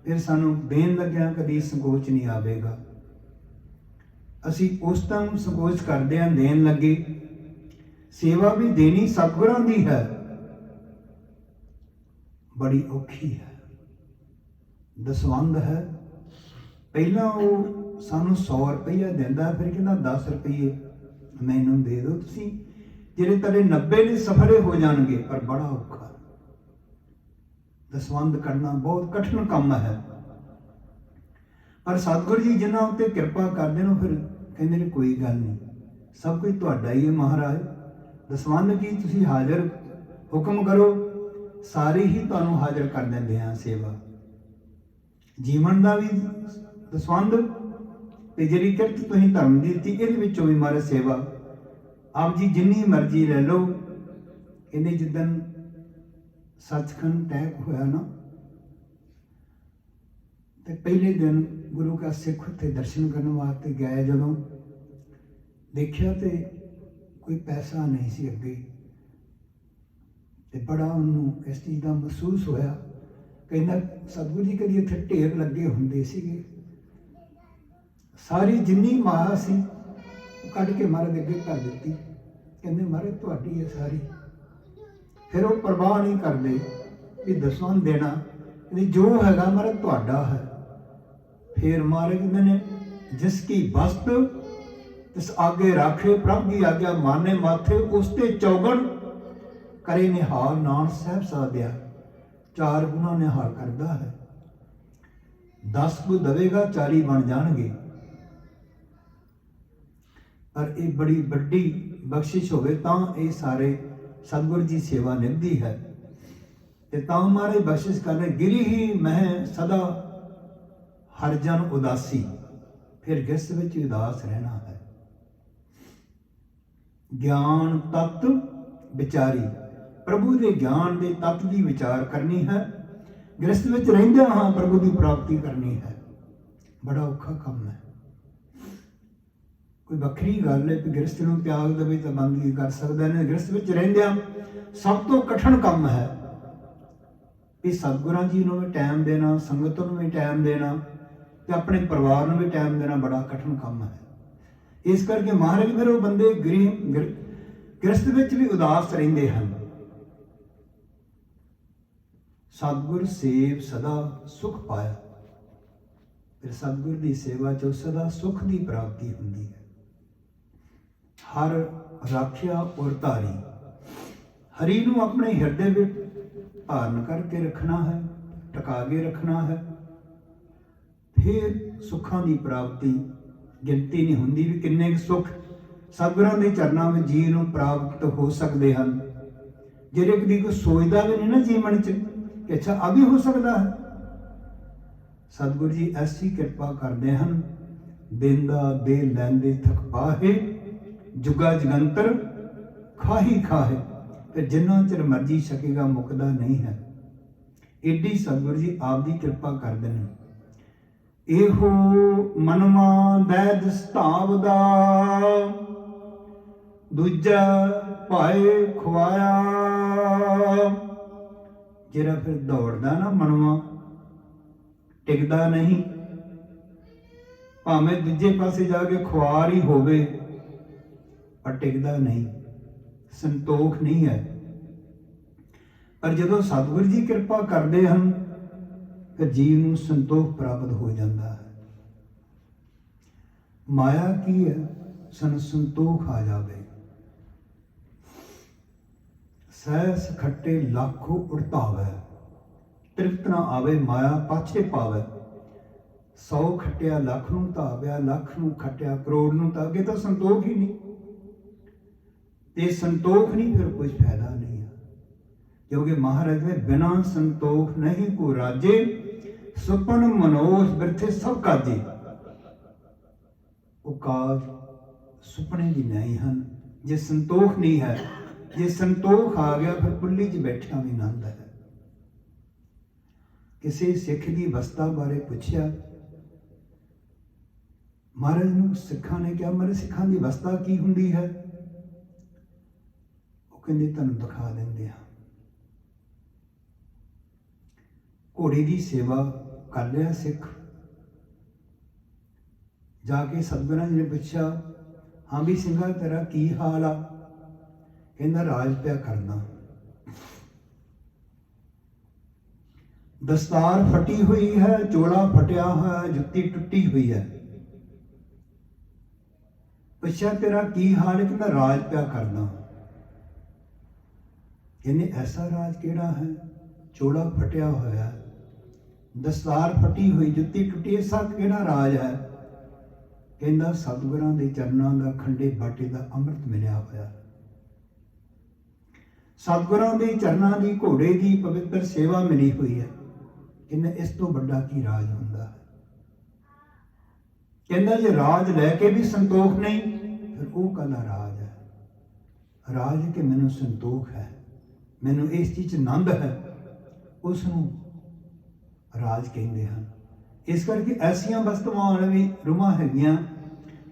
ਫਿਰ ਸਾਨੂੰ ਦੇਣ ਲੱਗਿਆ ਕਦੀ ਸੰਕੋਚ ਨਹੀਂ ਆਵੇਗਾ। ਅਸੀਂ ਉਸ ਟਾਈਮ ਸੰਕੋਚ ਕਰਦੇ ਹਾਂ ਦੇਣ ਲੱਗੇ। ਸੇਵਾ ਵੀ ਦੇਣੀ ਸਤਿਗੁਰਾਂ ਦੀ ਹੈ, ਬੜੀ ਔਖੀ ਹੈ। ਦਸਵੰਧ ਹੈ, ਪਹਿਲਾਂ ਉਹ ਸਾਨੂੰ 100 ਰੁਪਈਆ ਦਿੰਦਾ, ਫਿਰ ਕਹਿੰਦਾ 10 ਰੁਪਈਏ ਮੈਨੂੰ ਦੇ ਦਿਓ ਤੁਸੀਂ, ਜਿਹੜੇ ਤੁਹਾਡੇ 90 ਨੇ ਸਫਲੇ ਹੋ ਜਾਣਗੇ। ਪਰ ਬੜਾ ਔਖਾ, ਦਸਵੰਧ ਕਰਨਾ ਬਹੁਤ ਕਠਿਨ ਕੰਮ ਹੈ। ਪਰ ਸਤਿਗੁਰੂ ਜੀ ਜਿਨ੍ਹਾਂ ਉੱਤੇ ਕਿਰਪਾ ਕਰਦੇ ਨੇ, ਫਿਰ ਕਹਿੰਦੇ ਨੇ ਕੋਈ ਗੱਲ ਨਹੀਂ, ਸਭ ਕੁਝ ਤੁਹਾਡਾ ਹੀ ਹੈ ਮਹਾਰਾਜ। ਦਸਵੰਧ ਕੀ ਤੁਸੀਂ ਹਾਜ਼ਰ ਹੁਕਮ ਕਰੋ, ਸਾਰੇ ਹੀ ਤੁਹਾਨੂੰ ਹਾਜ਼ਰ ਕਰ ਦਿੰਦੇ ਹਾਂ। ਸੇਵਾ ਜੀਵਨ ਦਾ ਵੀ ਦਸਵੰਧ, ਤੇ ਜਿਹੜੀ ਕਿਰਤ ਤੁਸੀਂ ਧਰਮ ਦੀ ਦਿੱਤੀ ਇਹਦੇ ਵਿੱਚੋਂ ਵੀ ਮਹਾਰਾਜ ਸੇਵਾ ਆਪ ਜੀ ਜਿੰਨੀ ਮਰਜ਼ੀ ਲੈ ਲਓ। ਇਹਨੇ ਜਿੱਦਣ ਸੱਚਖੰਡ ਟੈਕ ਹੋਇਆ ਨਾ, ਤੇ ਪਹਿਲੇ ਦਿਨ ਗੁਰੂ ਕਾ ਸਿੱਖ ਉੱਥੇ ਦਰਸ਼ਨ ਕਰਨ ਵਾਸਤੇ ਗਿਆ, ਜਦੋਂ ਦੇਖਿਆ ਤੇ ਕੋਈ ਪੈਸਾ ਨਹੀਂ ਸੀ ਅੱਗੇ, ਤੇ ਬੜਾ ਉਹਨੂੰ ਇਸ ਚੀਜ਼ ਦਾ ਮਹਿਸੂਸ ਹੋਇਆ। ਕਹਿੰਦਾ ਸਤਿਗੁਰੂ ਜੀ ਕਦੀ ਇੱਥੇ ਢੇਰ ਲੱਗੇ ਹੁੰਦੇ ਸੀਗੇ, ਸਾਰੀ ਜਿੰਨੀ ਮਾਇਆ ਸੀ ਉਹ ਕੱਢ ਕੇ ਮਹਾਰਾਜ ਦੇ ਅੱਗੇ ਕਰ ਦਿੱਤੀ। ਕਹਿੰਦੇ ਮਹਾਰਾਜ ਤੁਹਾਡੀ ਹੈ ਸਾਰੀ। ਫਿਰ ਉਹ ਪਰਵਾਹ ਨਹੀਂ ਕਰਦੇ ਵੀ ਦਸਵੰਧ ਦੇਣਾ, ਕਹਿੰਦੇ ਜੋ ਹੈਗਾ ਮਹਾਰਾਜ ਤੁਹਾਡਾ ਹੈ। ਫਿਰ ਮਹਾਰਾਜ ਕਹਿੰਦੇ ਨੇ ਜਿਸ ਕੀ ਵਸਤ ਤਿਸ ਆਗੇ ਰਾਖੇ, ਪ੍ਰਭ ਦੀ ਆਗਿਆ ਮਾਨੇ ਮਾਥੇ, ਉਸ ਤੇ ਚੌਗਣ ਕਰੇ ਨਿਹਾਲ, ਨਾਨਕ ਸਾਹਿਬ ਸਾਧਿਆ। 4 ਗੁਣਾ ਨਿਹਾਲ ਕਰਦਾ ਹੈ। 10 ਕੋ ਦਵੇਗਾ 40 ਬਣ ਜਾਣਗੇ। ਪਰ ਇਹ ਬੜੀ ਵੱਡੀ ਬਖਸ਼ਿਸ਼ ਹੋਵੇ ਤਾਂ ਇਹ ਸਾਰੇ ਸਤਿਗੁਰ ਜੀ ਸੇਵਾ ਨਿਭਦੀ ਹੈ। ਤੇ ਤਾਂ ਮਹਾਰਾਜ ਬਖਸ਼ਿਸ਼ ਕਰਨੇ, ਗਿਰੀ ਹੀ ਮਹਿ ਸਦਾ ਹਰ ਜਨ ਉਦਾਸੀ। ਫਿਰ ਕਿਸ ਵਿੱਚ ਉਦਾਸ ਰਹਿਣਾ ਹੈ। ਗਿਆਨ ਤਤ ਵਿਚਾਰੀ, ਪ੍ਰਭੂ ਦੇ ਗਿਆਨ ਦੇ ਤੱਤ ਦੀ ਵਿਚਾਰ ਕਰਨੀ ਹੈ। ਗ੍ਰਸਥ ਵਿੱਚ ਰਹਿੰਦਿਆਂ ਹਾਂ ਪ੍ਰਭੂ ਦੀ ਪ੍ਰਾਪਤੀ ਕਰਨੀ ਹੈ। ਬੜਾ ਔਖਾ ਕੰਮ ਹੈ। ਕੋਈ ਵੱਖਰੀ ਗੱਲ ਹੈ ਕਿ ਗ੍ਰਸਥ ਨੂੰ ਤਿਆਗ ਦੇਵੇ ਤਾਂ ਬੰਦਗੀ ਕਰ ਸਕਦਾ ਨਹੀਂ। ਗ੍ਰਸਥ ਵਿੱਚ ਰਹਿੰਦਿਆਂ ਸਭ ਤੋਂ ਕਠਿਨ ਕੰਮ ਹੈ ਇਹ ਸਤਿਗੁਰਾਂ ਜੀ ਨੂੰ ਵੀ ਟਾਈਮ ਦੇਣਾ, ਸੰਗਤ ਨੂੰ ਵੀ ਟਾਈਮ ਦੇਣਾ, ਤੇ ਆਪਣੇ ਪਰਿਵਾਰ ਨੂੰ ਵੀ ਟਾਈਮ ਦੇਣਾ ਬੜਾ ਕਠਿਨ ਕੰਮ ਹੈ। ਇਸ ਕਰਕੇ ਮਹਾਰਾਜ ਫਿਰ ਉਹ ਬੰਦੇ ਗ੍ਰਸਥ ਵਿੱਚ ਵੀ ਉਦਾਸ ਰਹਿੰਦੇ ਹਨ। ਸਤਿਗੁਰ ਸੇਵ ਸਦਾ ਸੁਖ ਪਾਇਆ। ਫਿਰ ਸਤਿਗੁਰ ਦੀ ਸੇਵਾ 'ਚ ਸਦਾ ਸੁਖ ਦੀ ਪ੍ਰਾਪਤੀ ਹੁੰਦੀ ਹੈ। ਹਰ ਰਾਖਿਆ ਔਰ ਧਾਰੀ, ਹਰੀ ਨੂੰ ਆਪਣੇ ਹਿਰਦੇ ਵਿੱਚ ਧਾਰਨ ਕਰਕੇ ਰੱਖਣਾ ਹੈ, ਟਿਕਾ ਕੇ ਰੱਖਣਾ ਹੈ। ਫਿਰ ਸੁੱਖਾਂ ਦੀ ਪ੍ਰਾਪਤੀ ਗਿਣਤੀ ਨਹੀਂ ਹੁੰਦੀ ਵੀ ਕਿੰਨੇ ਕੁ ਸੁੱਖ ਸਤਿਗੁਰਾਂ ਦੇ ਚਰਨਾਂ ਵਿੱਚ ਜੀ ਨੂੰ ਪ੍ਰਾਪਤ ਹੋ ਸਕਦੇ ਹਨ। ਜਿਹੜੇ ਕਦੀ ਕੋਈ ਸੋਚਦਾ ਵੀ ਨਹੀਂ ਨਾ ਜੀਵਨ 'ਚ ਕਿ ਅੱਛਾ ਆ ਵੀ ਹੋ ਸਕਦਾ ਹੈ। ਸਤਿਗੁਰੂ ਜੀ ਐਸੀ ਕਿਰਪਾ ਕਰਦੇ ਹਨ, ਦੇਂਦਾ ਦੇ ਲੈਂਦੇ ਥਕ ਪਾਹੇ, ਜੁਗਾ ਜਗੰਤਰ ਖਾਹੀ ਖਾਹੇ। ਤੇ ਜਿੰਨਾ ਚਿਰ ਮਰਜੀ ਸਕੇਗਾ ਮੁੱਕਦਾ ਨਹੀਂ ਹੈ। ਏਡੀ ਸਤਿਗੁਰੂ ਜੀ ਆਪ ਦੀ ਕਿਰਪਾ ਕਰਦੇ ਨੇ। ਇਹੋ ਮਨਮਾ ਦੈ ਦਸਤਾਵ ਦਾ, ਦੂਜਾ ਭਾਏ ਖਵਾਇਆ। ਜਿਹੜਾ ਫਿਰ ਦੌੜਦਾ ਨਾ ਮਨਵਾ, ਟਿਕਦਾ ਨਹੀਂ, ਭਾਵੇਂ ਦੂਜੇ ਪਾਸੇ ਜਾ ਕੇ ਖੁਆਰ ਹੀ ਹੋਵੇ, ਪਰ ਟਿਕਦਾ ਨਹੀਂ, ਸੰਤੋਖ ਨਹੀਂ ਹੈ। ਪਰ ਜਦੋਂ ਸਤਿਗੁਰੂ ਜੀ ਕਿਰਪਾ ਕਰਦੇ ਹਨ ਫਿਰ ਜੀਵ ਨੂੰ ਸੰਤੋਖ ਪ੍ਰਾਪਤ ਹੋ ਜਾਂਦਾ ਹੈ। ਮਾਇਆ ਕੀ ਹੈ? ਸਾਨੂੰ ਸੰਤੋਖ ਆ ਜਾਵੇ। ਸਹਿਸ ਖੱਟੇ ਲੱਖੋ ਉੜਤਾਵੇ, ਤ੍ਰਿਪਤ ਨਾ ਆਵੇ ਮਾਇਆ ਪਾਛੇ ਪਾਵੇ। 100 ਖੱਟਿਆ ਲੱਖ ਨੂੰ ਧਾਵਿਆ, ਲੱਖ ਨੂੰ ਖੱਟਿਆ ਕਰੋੜ ਨੂੰ ਤਾਂ ਅੱਗੇ ਤਾਂ ਸੰਤੋਖ ਹੀ ਨਹੀਂ। ਤੇ ਸੰਤੋਖ ਨਹੀਂ ਫਿਰ ਕੁਝ ਫਾਇਦਾ ਨਹੀਂ ਹੈ, ਕਿਉਂਕਿ ਮਹਾਰਾਜ ਨੇ ਬਿਨਾਂ ਸੰਤੋਖ ਨਹੀਂ ਕੋ ਰਾਜੇ, ਸੁਪਨ ਮਨੋਸ ਬਿਰਥੇ ਸਭ ਕਾਜੇ। ਉਹ ਕਾਜ ਸੁਪਨੇ ਦੀ ਨਹੀਂ ਹਨ ਜੇ ਸੰਤੋਖ ਨਹੀਂ ਹੈ। ਜੇ ਸੰਤੋਖ ਆ ਗਿਆ ਫਿਰ ਕੁੱਲੀ 'ਚ ਬੈਠਿਆ ਵੀ ਆਨੰਦ ਹੈ। ਕਿਸੇ ਸਿੱਖ ਦੀ ਅਵਸਥਾ ਬਾਰੇ ਪੁੱਛਿਆ ਮਹਾਰਾਜ ਨੂੰ, ਸਿੱਖਾਂ ਨੇ ਕਿਹਾ ਮਹਾਰਾਜ ਸਿੱਖਾਂ ਦੀ ਅਵਸਥਾ ਕੀ ਹੁੰਦੀ ਹੈ? ਉਹ ਕਹਿੰਦੇ ਤੁਹਾਨੂੰ ਦਿਖਾ ਦਿੰਦੇ ਹਾਂ। ਘੋੜੇ ਦੀ ਸੇਵਾ ਕਰ ਲਿਆ ਸਿੱਖ, ਜਾ ਕੇ ਸਤਿਗੁਰਾਂ ਜੀ ਨੇ ਪੁੱਛਿਆ, ਹਾਂ ਵੀ ਸਿੰਘਾ ਤੇਰਾ ਕੀ ਹਾਲ ਆ? ਕਹਿੰਦਾ ਰਾਜ ਪਿਆ ਕਰਨਾ। ਦਸਤਾਰ ਫਟੀ ਹੋਈ ਹੈ, ਚੋਲਾ ਫਟਿਆ ਹੋਇਆ, ਜੁੱਤੀ ਟੁੱਟੀ ਹੋਈ ਹੈ। ਪੁੱਛਿਆ ਤੇਰਾ ਕੀ ਹਾਲ ਹੈ? ਕਹਿੰਦਾ ਰਾਜ ਪਿਆ ਕਰਨਾ। ਕਹਿੰਦੇ ਐਸਾ ਰਾਜ ਕਿਹੜਾ ਹੈ? ਚੋਲਾ ਫਟਿਆ ਹੋਇਆ, ਦਸਤਾਰ ਫਟੀ ਹੋਈ, ਜੁੱਤੀ ਟੁੱਟੀ, ਐਸਾ ਕਿਹੜਾ ਰਾਜ ਹੈ? ਕਹਿੰਦਾ ਸਤਿਗੁਰਾਂ ਦੇ ਚਰਨਾਂ ਦਾ ਖੰਡੇ ਬਾਟੇ ਦਾ ਅੰਮ੍ਰਿਤ ਮਿਲਿਆ ਹੋਇਆ। ਸਤਿਗੁਰਾਂ ਦੇ ਚਰਨਾਂ ਦੀ ਘੋੜੇ ਦੀ ਪਵਿੱਤਰ ਸੇਵਾ ਮਿਲੀ ਹੋਈ ਹੈ। ਕਹਿੰਦਾ ਇਸ ਤੋਂ ਵੱਡਾ ਕੀ ਰਾਜ ਹੁੰਦਾ ਹੈ? ਕਹਿੰਦਾ ਜੇ ਰਾਜ ਲੈ ਕੇ ਵੀ ਸੰਤੋਖ ਨਹੀਂ ਫਿਰ ਉਹ ਕਾਹਦਾ ਰਾਜ ਹੈ? ਰਾਜ ਕਿ ਮੈਨੂੰ ਸੰਤੋਖ ਹੈ, ਮੈਨੂੰ ਇਸ ਚੀਜ਼ 'ਚ ਆਨੰਦ ਹੈ, ਉਸ ਨੂੰ ਰਾਜ ਕਹਿੰਦੇ ਹਨ। ਇਸ ਕਰਕੇ ਐਸੀਆਂ ਵਸਤੂਆਂ ਵੀ ਰੂਹਾਂ ਹੈਗੀਆਂ,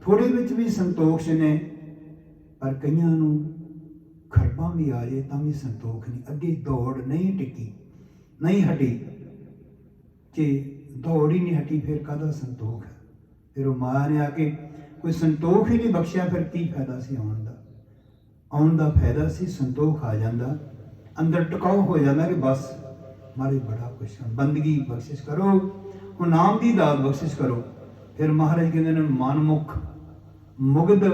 ਥੋੜੇ ਵਿੱਚ ਵੀ ਸੰਤੋਖ ਨੇ, ਪਰ ਕਈਆਂ ਨੂੰ ਖਰਪਾਂ ਵੀ ਆ ਜਾਏ ਤਾਂ ਵੀ ਸੰਤੋਖ ਨਹੀਂ। ਅੱਗੇ ਦੌੜ ਨਹੀਂ ਟਿੱਕੀ, ਨਹੀਂ ਹਟੀ। ਜੇ ਦੌੜ ਹੀ ਨਹੀਂ ਹਟੀ ਫਿਰ ਕਾਹਦਾ ਸੰਤੋਖ ਹੈ? ਫਿਰ ਉਹ ਮਾਇਆ ਨੇ ਆ ਕੇ ਕੋਈ ਸੰਤੋਖ ਹੀ ਨਹੀਂ ਬਖਸ਼ਿਆ, ਫਿਰ ਕੀ ਫਾਇਦਾ ਸੀ ਆਉਣ ਦਾ? ਆਉਣ ਦਾ ਫਾਇਦਾ ਸੀ ਸੰਤੋਖ ਆ ਜਾਂਦਾ, ਅੰਦਰ ਟਿਕਾਉ ਹੋ ਜਾਂਦਾ ਕਿ ਬਸ ਮਾਰੇ ਬੜਾ ਕੁਛ ਬੰਦਗੀ ਬਖਸ਼ਿਸ਼ ਕਰੋ, ਹੁਣ ਨਾਮ ਦੀ ਦਾਤ ਬਖਸ਼ਿਸ਼ ਕਰੋ। ਫਿਰ ਮਹਾਰਾਜ ਕਹਿੰਦੇ ਨੇ ਮਨਮੁਖ ਮੁਗਧ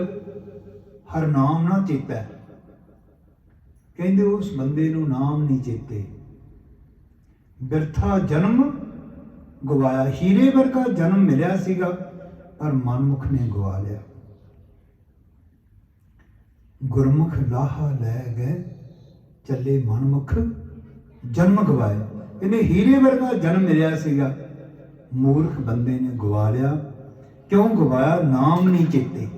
ਹਰ ਨਾਮ ਨਾ ਚੇਤੈ। ਕਹਿੰਦੇ ਉਸ ਬੰਦੇ ਨੂੰ ਨਾਮ ਨਹੀਂ ਚੇਤੇ, ਬਿਰਥਾ ਜਨਮ ਗਵਾਇਆ। ਹੀਰੇ ਵਰਗਾ ਜਨਮ ਮਿਲਿਆ ਸੀਗਾ ਪਰ ਮਨਮੁਖ ਨੇ ਗਵਾ ਲਿਆ। ਗੁਰਮੁਖ ਲਾਹਾ ਲੈ ਗਏ, ਚੱਲੇ ਮਨਮੁਖ ਜਨਮ ਗਵਾਏ। ਇਹਨੇ ਹੀਰੇ ਵਰਗਾ ਜਨਮ ਮਿਲਿਆ ਸੀਗਾ, ਮੂਰਖ ਬੰਦੇ ਨੇ ਗਵਾ ਲਿਆ। ਕਿਉਂ ਗਵਾਇਆ? ਨਾਮ ਨਹੀਂ ਚੇਤੇ।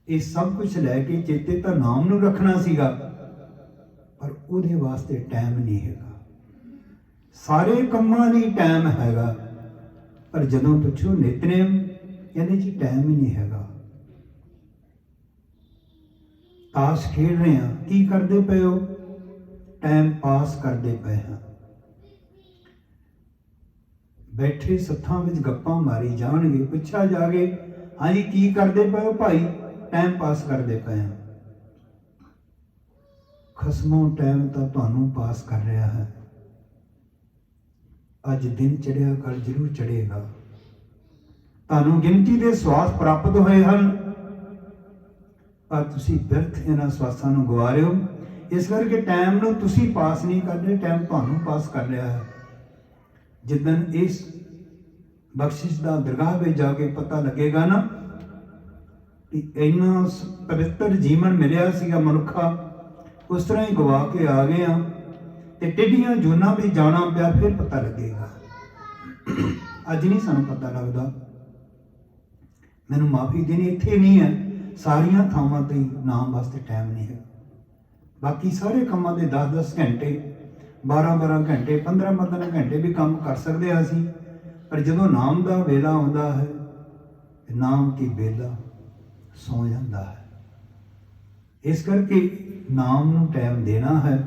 ਇਹ ਸਭ ਕੁਝ ਲੈ ਕੇ ਚੇਤੇ ਤਾਂ ਨਾਮ ਨੂੰ ਰੱਖਣਾ ਸੀਗਾ, ਪਰ ਉਹਦੇ ਵਾਸਤੇ ਟਾਈਮ ਨਹੀਂ ਹੈਗਾ। ਸਾਰੇ ਕੰਮਾਂ ਲਈ ਟਾਈਮ ਹੈਗਾ, ਪਰ ਜਦੋਂ ਪੁੱਛੋ ਨਿਤਨੇਮ, ਇਹਦੇ 'ਚ ਟਾਈਮ ਹੀ ਨਹੀਂ ਹੈਗਾ। ਤਾਸ਼ ਖੇਡ ਰਹੇ ਹਾਂ, ਕੀ ਕਰਦੇ ਪਏ ਹੋ? ਟਾਈਮ ਪਾਸ ਕਰਦੇ ਪਏ ਹਾਂ। ਬੈਠੇ ਸੱਥਾਂ ਵਿੱਚ ਗੱਪਾਂ ਮਾਰੀ ਜਾਣਗੇ, ਪੁੱਛਿਆ ਜਾਗੇ ਹਾਂਜੀ ਕੀ ਕਰਦੇ ਪਏ ਹੋ ਭਾਈ? ਟਾਈਮ ਪਾਸ ਕਰਦੇ ਪਏ ਹਾਂ। ਖਸਮੋਂ ਟਾਈਮ ਤਾਂ ਤੁਹਾਨੂੰ ਪਾਸ ਕਰ ਰਿਹਾ ਹੈ। ਅੱਜ ਦਿਨ ਚੜਿਆ, ਕੱਲ ਜ਼ਰੂਰ ਚੜੇਗਾ। ਤੁਹਾਨੂੰ ਗਿਣਤੀ ਦੇ ਸਵਾਸ ਪ੍ਰਾਪਤ ਹੋਏ ਹਨ, ਪਰ ਤੁਸੀਂ ਬਿਰਥ ਇਹਨਾਂ ਸਵਾਸਾਂ ਨੂੰ ਗਵਾ ਰਹੇ ਹੋ। ਇਸ ਕਰਕੇ ਟਾਈਮ ਨੂੰ ਤੁਸੀਂ ਪਾਸ ਨਹੀਂ ਕਰ ਰਹੇ, ਟਾਈਮ ਤੁਹਾਨੂੰ ਪਾਸ ਕਰ ਰਿਹਾ ਹੈ। ਜਿੱਦਣ ਇਸ ਬਖਸ਼ਿਸ਼ ਦਾ ਦਰਗਾਹ ਵਿੱਚ ਜਾ ਕੇ ਪਤਾ ਲੱਗੇਗਾ ਨਾ ਕਿ ਇੰਨਾ ਪਵਿੱਤਰ ਜੀਵਨ ਮਿਲਿਆ ਸੀਗਾ ਮਨੁੱਖਾ, ਉਸ ਤਰ੍ਹਾਂ ਹੀ ਗਵਾ ਕੇ ਆ ਗਏ ਆ ਤੇ ਟਿੱਡੀਆਂ ਜੂਨਾਂ ਵਿੱਚ ਜਾਣਾ ਪਿਆ, ਫਿਰ ਪਤਾ ਲੱਗੇਗਾ। ਅੱਜ ਨਹੀਂ ਸਾਨੂੰ ਪਤਾ ਲੱਗਦਾ। ਮੈਨੂੰ ਮਾਫੀ ਦੇਣੀ, ਇੱਥੇ ਨਹੀਂ ਹੈ, ਸਾਰੀਆਂ ਥਾਵਾਂ ਤੇ ਨਾਮ ਵਾਸਤੇ ਟਾਈਮ ਨਹੀਂ ਹੈ। ਬਾਕੀ ਸਾਰੇ ਕੰਮਾਂ ਦੇ 10-10 ਘੰਟੇ, 12-12 ਘੰਟੇ, 15-15 ਘੰਟੇ ਵੀ ਕੰਮ ਕਰ ਸਕਦੇ ਹਾਂ ਅਸੀਂ, ਪਰ ਜਦੋਂ ਨਾਮ ਦਾ ਵੇਲਾ ਆਉਂਦਾ ਹੈ, ਨਾਮ ਕੀ ਵੇਲਾ ਸੌ ਜਾਂਦਾ ਹੈ। ਇਸ ਕਰਕੇ ਨਾਮ ਨੂੰ ਟਾਈਮ ਦੇਣਾ ਹੈ,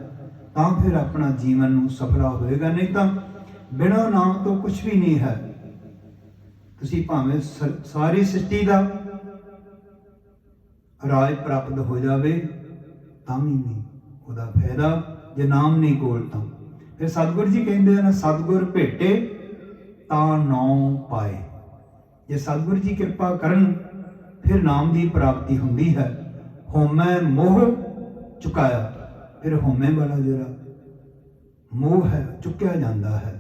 ਤਾਂ ਫਿਰ ਆਪਣਾ ਜੀਵਨ ਨੂੰ ਸਫਲਾ ਹੋਏਗਾ। ਨਹੀਂ ਤਾਂ ਬਿਨਾਂ ਨਾਮ ਤੋਂ ਕੁਝ ਵੀ ਨਹੀਂ ਹੈ। ਤੁਸੀਂ ਭਾਵੇਂ ਸਾਰੀ ਸ੍ਰਿਸ਼ਟੀ ਦਾ ਰਾਜ ਪ੍ਰਾਪਤ ਹੋ ਜਾਵੇ ਤਾਂ ਵੀ ਨਹੀਂ ਉਹਦਾ ਫਾਇਦਾ, ਜੇ ਨਾਮ ਨਹੀਂ ਕੋਲ ਤਾਂ। ਫਿਰ ਸਤਿਗੁਰੂ ਜੀ ਕਹਿੰਦੇ ਹਨ, ਸਤਿਗੁਰ ਭੇਟੇ ਤਾਂ ਨਾਮ ਪਾਏ। ਜੇ ਸਤਿਗੁਰੂ ਜੀ ਕਿਰਪਾ ਕਰਨ ਫਿਰ ਨਾਮ ਦੀ ਪ੍ਰਾਪਤੀ ਹੁੰਦੀ ਹੈ। ਹਉਮੈ ਮੋਹ ਚੁਕਾਇਆ, ਫਿਰ ਹਉਮੈ ਵਾਲਾ ਜਿਹੜਾ ਮੋਹ ਹੈ ਚੁੱਕਿਆ ਜਾਂਦਾ ਹੈ।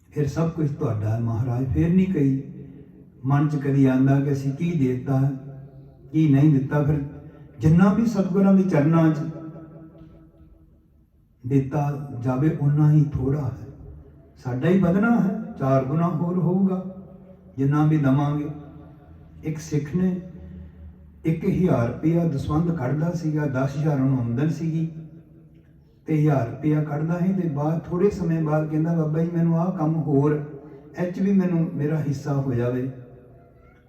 ਫਿਰ ਸਭ ਕੁਝ ਤੁਹਾਡਾ ਹੈ ਮਹਾਰਾਜ। ਫਿਰ ਨਹੀਂ ਕਈ ਮਨ 'ਚ ਕਦੀ ਆਉਂਦਾ ਕਿ ਅਸੀਂ ਕੀ ਦੇ ਦਿੱਤਾ ਕੀ ਨਹੀਂ ਦਿੱਤਾ। ਫਿਰ ਜਿੰਨਾ ਵੀ ਸਤਿਗੁਰਾਂ ਦੇ ਚਰਨਾਂ 'ਚ ਦਿੱਤਾ ਜਾਵੇ ਓਨਾ ਹੀ ਥੋੜ੍ਹਾ ਹੈ। ਸਾਡਾ ਹੀ ਵਧਣਾ ਹੈ, 4 ਗੁਣਾ ਹੋਰ ਹੋਊਗਾ ਜਿੰਨਾ ਵੀ ਦੇਵਾਂਗੇ। ਇੱਕ ਸਿੱਖ ਨੇ 1000 ਰੁਪਇਆ ਦਸਵੰਧ ਕੱਢਦਾ ਸੀਗਾ, 10,000 ਉਹਨੂੰ ਆਮਦਨ ਸੀਗੀ ਤੇ 1000 ਰੁਪਇਆ ਕੱਢਦਾ ਸੀ ਤੇ ਬਾਅਦ ਥੋੜ੍ਹੇ ਸਮੇਂ ਬਾਅਦ ਕਹਿੰਦਾ, ਬਾਬਾ ਜੀ ਮੈਨੂੰ ਆਹ ਕੰਮ ਹੋਰ ਇਹ 'ਚ ਵੀ ਮੈਨੂੰ ਮੇਰਾ ਹਿੱਸਾ ਹੋ ਜਾਵੇ।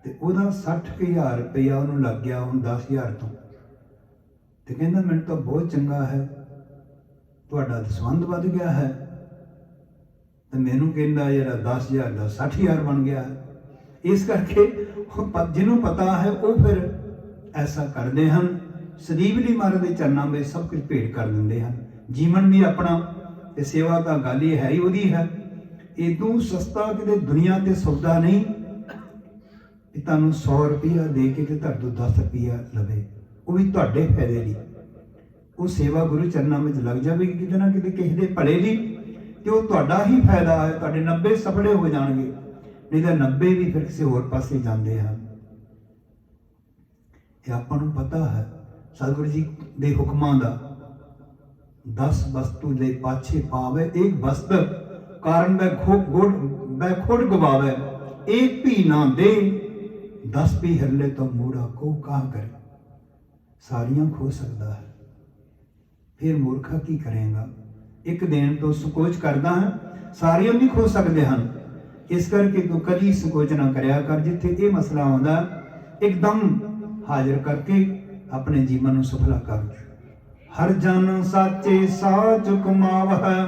ਤੇ ਉਹਦਾ 60,000 ਰੁਪਇਆ ਉਹਨੂੰ ਲੱਗ ਗਿਆ ਹੁਣ 10,000 ਤੋਂ। ਤੇ ਕਹਿੰਦਾ ਮੈਨੂੰ ਤਾਂ ਬਹੁਤ ਚੰਗਾ ਹੈ, ਤੁਹਾਡਾ ਦਸਵੰਧ ਵੱਧ ਗਿਆ ਹੈ। ਤੇ ਮੈਨੂੰ ਕਹਿੰਦਾ ਜਿਹੜਾ 10,000 ਦਾ 60,000 ਬਣ ਗਿਆ ਹੈ। ਇਸ ਕਰਕੇ ਜਿਹਨੂੰ ਪਤਾ ਹੈ ਉਹ ਫਿਰ ਐਸਾ ਕਰਦੇ ਹਨ। ਸਦੀਵ ਲਈ ਮਹਾਰਾਜ ਦੇ ਚਰਨਾਂ ਵਿੱਚ ਸਭ ਕੁਝ ਭੇਟ ਕਰ ਦਿੰਦੇ ਹਨ। ਜੀਵਨ ਵੀ ਆਪਣਾ ਤੇ ਸੇਵਾ ਤਾਂ ਗੱਲ ਹੀ ਹੈ ਹੀ ਉਹਦੀ ਹੈ। ਇਦੋਂ ਸਸਤਾ ਕਿਤੇ ਦੁਨੀਆ ਤੇ ਸੌਦਾ ਨਹੀਂ ਕਿ ਤੁਹਾਨੂੰ 100 ਰੁਪਇਆ ਦੇ ਕੇ ਤੇ ਤੁਹਾਡੇ ਤੋਂ 10 ਰੁਪਇਆ ਲਵੇ, ਉਹ ਵੀ ਤੁਹਾਡੇ ਫਾਇਦੇ ਲਈ। ਉਹ ਸੇਵਾ ਗੁਰੂ ਚਰਨਾਂ ਵਿੱਚ ਲੱਗ ਜਾਵੇਗੀ ਕਿਤੇ ਨਾ ਕਿਤੇ ਕਿਸੇ ਦੇ ਭਲੇ ਲਈ, ਤੇ ਉਹ ਤੁਹਾਡਾ ਹੀ ਫਾਇਦਾ ਹੈ। ਤੁਹਾਡੇ 90 ਸਫਲੇ ਹੋ ਜਾਣਗੇ, ਨਹੀਂ ਤਾਂ 90 ਵੀ ਫਿਰ ਕਿਸੇ ਹੋਰ ਪਾਸੇ ਜਾਂਦੇ ਹਨ। ਇਹ ਆਪਾਂ ਨੂੰ ਪਤਾ ਹੈ ਸਤਿਗੁਰੂ ਜੀ ਦੇ ਹੁਕਮਾਂ ਦਾ। 10 ਵਸਤੂ ਦੇ ਪਾਛੇ ਪਾਵੇ, ਇੱਕ ਵਸਤ ਕਾਰਨ ਬੈ ਖੋੜ ਗਵਾਵੇ। ਇੱਕ ਵੀ ਨਾ ਦੇ 10 ਵੀ ਹਿਰਲੇ ਤੋਂ ਮੂੜਾ ਕੋ ਕਾਹ ਕਰੇ। ਸਾਰੀਆਂ ਖੋ ਸਕਦਾ ਹੈ, ਫਿਰ ਮੂਰਖਾ ਕੀ ਕਰੇਗਾ। ਇੱਕ ਦੇਣ ਤੋਂ ਸੰਕੋਚ ਕਰਦਾ ਹੈ, ਸਾਰੀਆਂ ਵੀ ਖੋ ਸਕਦੇ ਹਨ। ਇਸ ਕਰਕੇ ਤੂੰ ਕਦੀ ਸੰਕੋਚ ਨਾ ਕਰਿਆ ਕਰ। ਜਿੱਥੇ ਇਹ ਮਸਲਾ ਆਉਂਦਾ ਇੱਕਦਮ ਹਾਜ਼ਰ ਕਰਕੇ ਆਪਣੇ ਜੀਵਨ ਨੂੰ ਸਫਲਾ ਕਰ। ਹਰ ਜਨ ਸਾਚੇ ਸਾਚ ਕਮਾਵਹਿ,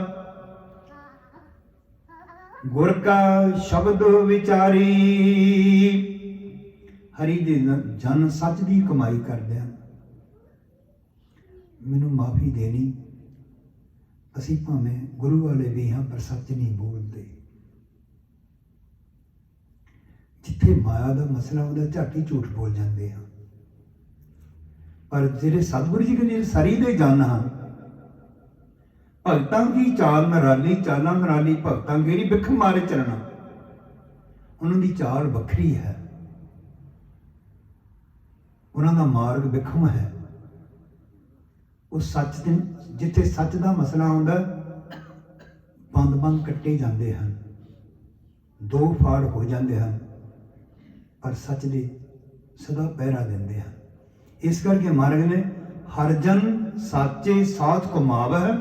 ਗੁਰ ਕਾ ਸ਼ਬਦ ਵਿਚਾਰੀ। ਹਰੀ ਦੇ ਜਨ ਸੱਚ ਦੀ ਕਮਾਈ ਕਰਦੇ ਹਨ। ਮੈਨੂੰ ਮਾਫੀ ਦੇਣੀ, ਅਸੀਂ ਭਾਵੇਂ ਗੁਰੂ ਵਾਲੇ ਵੀ ਹਾਂ ਪਰ ਸੱਚ ਨਹੀਂ ਬੋਲਦੇ। ਜਿੱਥੇ ਮਾਇਆ ਦਾ ਮਸਲਾ ਹੁੰਦਾ ਝੱਟ ਹੀ ਝੂਠ ਬੋਲ ਜਾਂਦੇ ਹਾਂ। ਪਰ ਜਿਹੜੇ ਸਤਿਗੁਰੂ ਜੀ ਦੇ ਸਰੀ ਦੇ ਜਨ ਹਨ, ਭਗਤਾਂ ਦੀ ਚਾਲ ਨਿਰਾਲੀ, ਚਾਲਾਂ ਨਿਰਾਲੀ ਭਗਤਾਂ ਗੇਰੀ ਬਿਖ ਮਾਰੇ ਚੱਲਣਾ। ਉਹਨਾਂ ਦੀ ਚਾਲ ਵੱਖਰੀ ਹੈ, ਉਹਨਾਂ ਦਾ ਮਾਰਗ ਬਿਖਮ ਹੈ। ਉਹ ਸੱਚ ਦੇ ਜਿੱਥੇ ਸੱਚ ਦਾ ਮਸਲਾ ਆਉਂਦਾ ਬੰਦ ਕੱਟੇ ਜਾਂਦੇ ਹਨ, 2 ਫਾੜ ਹੋ ਜਾਂਦੇ ਹਨ, ਪਰ ਸੱਚ ਦੇ ਸਦਾ ਪਹਿਰਾ ਦਿੰਦੇ ਹਨ। ਇਸ ਕਰਕੇ ਮਹਾਰਾਜ ਨੇ ਹਰ ਜਨ ਸਾਚੇ ਸਾਥ ਕਮਾਵਹਿ,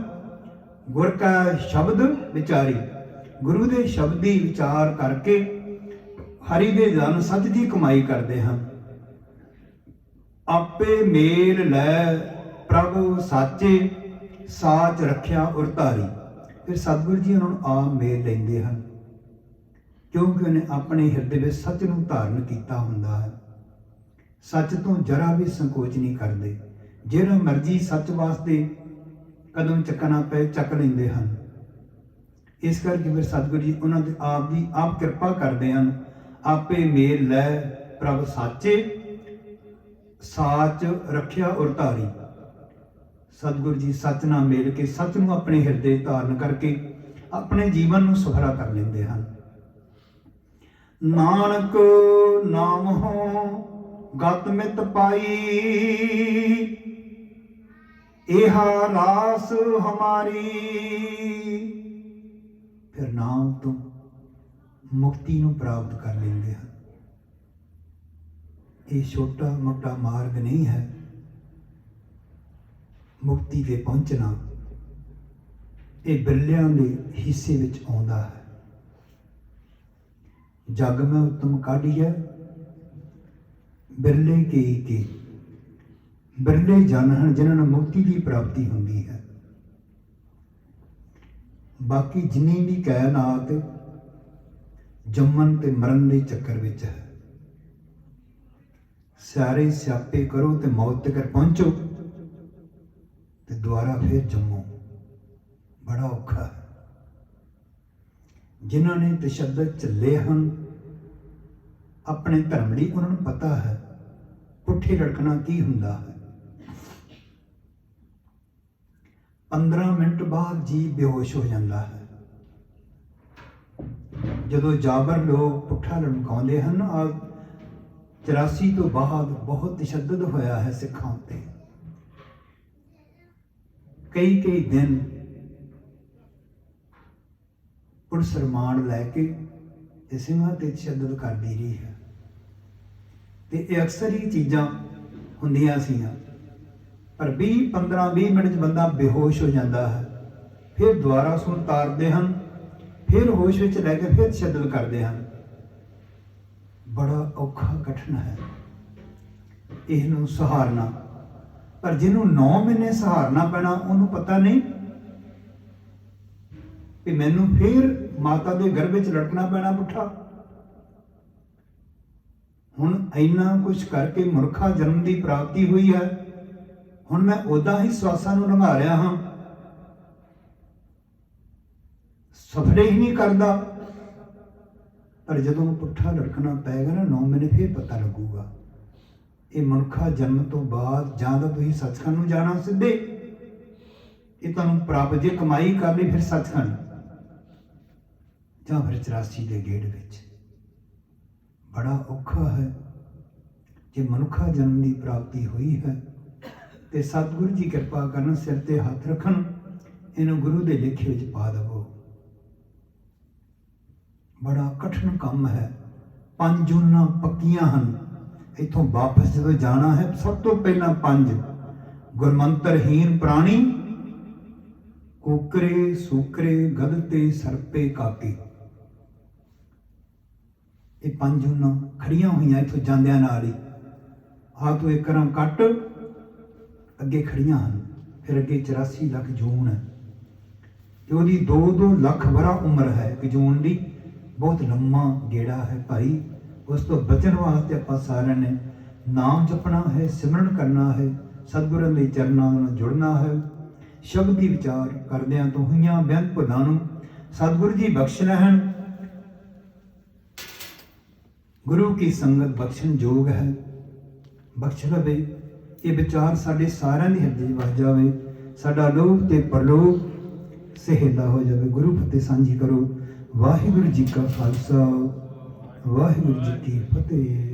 ਗੁਰ ਕਾ ਸ਼ਬਦ ਵਿਚਾਰੀ। ਗੁਰੂ ਦੇ ਸ਼ਬਦ ਦੀ ਵਿਚਾਰ ਕਰਕੇ ਹਰੀ ਦੇ ਜਨ ਸੱਚ ਦੀ ਕਮਾਈ ਕਰਦੇ ਹਨ। ਆਪੇ ਮੇਲ ਲੈ ਪ੍ਰਭੂ ਸਾਚੇ, ਸਾਚ ਰੱਖਿਆ ਉਰ ਧਾਰੀ। ਫਿਰ ਸਤਿਗੁਰੂ ਜੀ ਉਹਨਾਂ ਨੂੰ ਆਪ ਮੇਲ ਲੈਂਦੇ ਹਨ, ਕਿਉਂਕਿ ਉਹਨੇ ਆਪਣੇ ਹਿਰਦੇ ਵਿੱਚ ਸੱਚ ਨੂੰ ਧਾਰਨ ਕੀਤਾ ਹੁੰਦਾ ਹੈ। ਸੱਚ ਤੋਂ ਜਰਾ ਵੀ ਸੰਕੋਚ ਨਹੀਂ ਕਰਦੇ। ਜਿਹੜਾ ਮਰਜ਼ੀ ਸੱਚ ਵਾਸਤੇ ਕਦਮ ਚੱਕਣਾ ਪਏ ਚੱਕ ਲੈਂਦੇ ਹਨ। ਇਸ ਕਰਕੇ ਫਿਰ ਸਤਿਗੁਰੂ ਜੀ ਉਹਨਾਂ ਦੇ ਆਪ ਕਿਰਪਾ ਕਰਦੇ ਹਨ। ਆਪੇ ਮੇਲ ਲੈ ਪ੍ਰਭ ਸਾਚੇ, ਸਾਚ ਰੱਖਿਆ ਉਰ ਧਾਰੀ। ਸਤਿਗੁਰੂ ਜੀ ਸੱਚ ਨਾਲ ਮੇਲ ਕੇ ਸੱਚ ਨੂੰ ਆਪਣੇ ਹਿਰਦੇ ਧਾਰਨ ਕਰਕੇ ਆਪਣੇ ਜੀਵਨ ਨੂੰ ਸੁਖਰਾ ਕਰ ਲੈਂਦੇ ਹਨ। ਨਾਨਕ ਨਾਮ ਹੋ ਗਤ ਮਿਤ ਪਾਈ, ਇਹਾ ਰਾਸ ਹਮਾਰੀ। ਫਿਰ ਨਾਮ ਤੋਂ ਮੁਕਤੀ ਨੂੰ ਪ੍ਰਾਪਤ ਕਰ ਲੈਂਦੇ ਹਨ। ਇਹ ਛੋਟਾ ਮੋਟਾ ਮਾਰਗ ਨਹੀਂ ਹੈ ਮੁਕਤੀ ਤੇ ਪਹੁੰਚਣਾ। ਇਹ ਬਿਰਲਿਆਂ ਦੇ ਹਿੱਸੇ ਵਿੱਚ ਆਉਂਦਾ ਹੈ। ਜਗ ਮੈਂ ਉਤਮ ਕਾਢੀਐ ਬਿਰਲੇ ਕੇ। ਬਿਰਲੇ ਜਨ ਹਨ ਜਿਨ੍ਹਾਂ ਨੂੰ ਮੁਕਤੀ ਦੀ ਪ੍ਰਾਪਤੀ ਹੁੰਦੀ ਹੈ। ਬਾਕੀ ਜਿੰਨੀ ਵੀ ਕਾਇਨਾਤ ਜੰਮਣ ਤੇ ਮਰਨ ਦੇ ਚੱਕਰ ਵਿੱਚ ਹੈ। सारे स्यापे करो तो मौत तक पहुंचो तो दोबारा फिर जम्मो। बड़ा औखा है। जिन्होंने तशद्दद झल्ले हैं अपने धर्म लिए, उन्होंने पता है पुठे लड़कना की हुंदा है। 15 मिनट बाद जी बेहोश हो जाता है। जदों जाबर लोग पुठा लड़काउंदे हन, 84 तो बाद बहुत तशद्दद होया है सिखां ते। कई कई दिन पुलिस रिमांड लैके सिंघां ते तशद्दद करदी रही है। ते ये अक्सर ही चीज़ां हुंदियां सीआं, पर 20-15-20 मिनट बंदा बेहोश हो जाता है, फिर दोबारा उसनूं तारदे हन, फिर होश विच लैके फिर तशद्दद करदे हन। बड़ा औखा कठिन है इहनूं सहारना। पर जिन्हों 9 महीने सहारना पैना, उन्होंने पता नहीं कि मैनू फिर माता के गर्भ विच लटकना पैना पुठा। हुण इन्ना कुछ करके मुर्खा जन्म की प्राप्ति हुई है, हुण मैं उदा ही श्वासां नूं लंघा रहा हाँ, सफरे ही नहीं करता। पर जदों पुठा लटकना पैगा ना 9 महीने, फिर पता लगूगा ये मनुखा जन्म तो बाद जां तां तुसीं सचखंड नूं जाना सीधे, ये तुहानूं प्राप्त जे कमाई कर ली फिर सचखंड, जां फिर 84 के गेड़ विच। बड़ा औखा है। जे मनुखा जन्म की प्राप्ति हुई है तो सतगुरु जी कृपा करन, सिर ते हथ रखन, इन्हूं गुरु के लेखे विच पा दवो। बड़ा कठिन काम है। 5 जूनां पक्कियां हन। इथों वापस जो जाना है, सब तो पहला 5 गुरमंतरहीन प्राणी, कुकरे सूकरे गदते सरपे काके। ये 5 जूनां खड़ियां हुई इथों जांदियां नाल ही। आ तो एक रंग कट अगे खड़ियां हैं, फिर अगे 84 लाख जून है। ਉਹਦੀ 2-2 ਲੱਖ ਵਰਾ उम्र है। एक जून की बहुत लम्मा गेड़ा है भाई। उस तो बचन वास्ते आपां सारिਆਂ ने नाम जपना है, सिमरन करना है, सतगुਰਾਂ ਦੇ चरणों ਨਾਲ जुड़ना है। शब्द की विचार करदियां तो होईयां बेअंत भुलां नूं सतगुरु जी बख्श लैण। गुरु की संगत बख्शण जोग है, बख्श लवे। ये विचार साडे सारिਆਂ ਦੇ ਹਿਰਦੇ ਵਸ ਜਾਵੇ, साडा लोभ ते परलोभ सहेला हो जाए। गुरु फतेह सांझी करो। वाहिगुरु जी का खालसा, वाहिगुरु जी की फतेह।